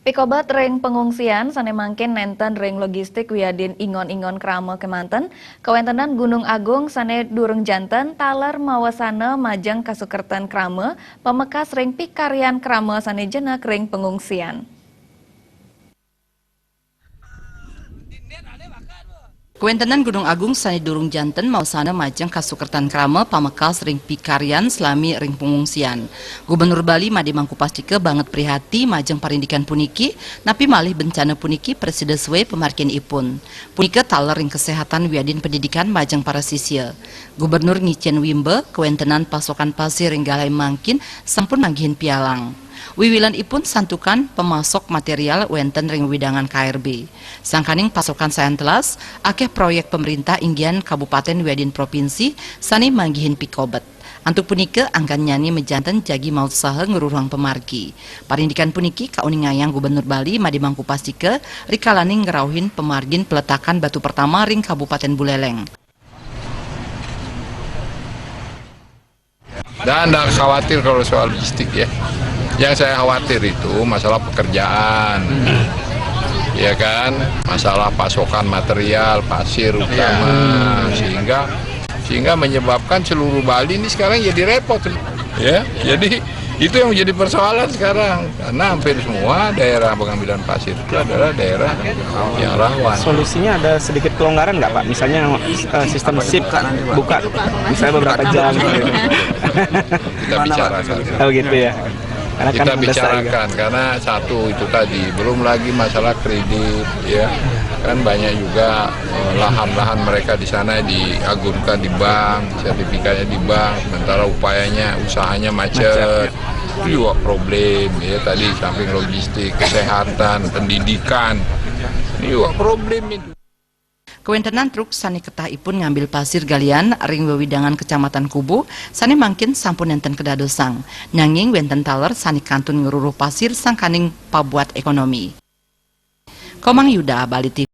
Pikobat ring pengungsian sane mangkin nenten ring logistik wiadin ingon-ingon krama kemanten, kawentenan Gunung Agung sane durung janten taler mawasana majang kasukertan krama, pemekas ring pikaryan krama sane jenak ring pengungsian. Kawentenan Gunung Agung sane durung janten mawasana majang kasukertan krama pamekas ring pikaryan selami ring pengungsian. Gubernur Bali Made Mangkupastike banget prihati majang parindikan puniki, napi malih bencana puniki presiden suwe pemarkian ipun. Punike taler ring kesehatan wiadin pendidikan majang para sisya. Gubernur ngicen wimbe kawentenan pasokan pasir ring galai mangkin sampun manggihin pialang. Wiwilan ipun santukan pemasok material wenten ring widangan KRB. Sangkaning pasokan sayan telas, akeh proyek pemerintah inggian Kabupaten Wiadin Provinsi sani manggihin pikobat. Antuk punike angkan nyani mejanten jagi maut saha ngeruruang pemargi. Parindikan puniki kauning ngayang Gubernur Bali Made Mangkupastike rikalaning ngerauhin pemargin peletakan batu pertama ring Kabupaten Buleleng. Dan tidak khawatir kalau soal logistik ya. Yang saya khawatir itu masalah pekerjaan, ya kan, masalah pasokan material, pasir utama, sehingga menyebabkan seluruh Bali ini sekarang jadi repot, ya. Jadi itu yang menjadi persoalan sekarang, karena hampir semua daerah pengambilan pasir itu adalah daerah yang rawan. Solusinya ada sedikit pelonggaran nggak Pak? Misalnya sistem SIP buka, misalnya beberapa jam. Kita bicarakan. Oh gitu ya. Karena Kita bicarakan karena satu itu tadi, belum lagi masalah kredit, ya kan banyak juga lahan-lahan mereka di sana diagunkan di bank, sertifikatnya di bank, sementara usahanya macet. Itu juga problem ya, tadi samping logistik, kesehatan, pendidikan, ini juga problem itu. Kawentenan truk sani ketah ipun ngambil pasir galian ring wewidangan Kecamatan Kubu sani mangkin sampun enten kedadosang. Nanging wenten taler sani kantun ngeruruh pasir sangkaning pabuat ekonomi. Komang Yuda, Bali TV.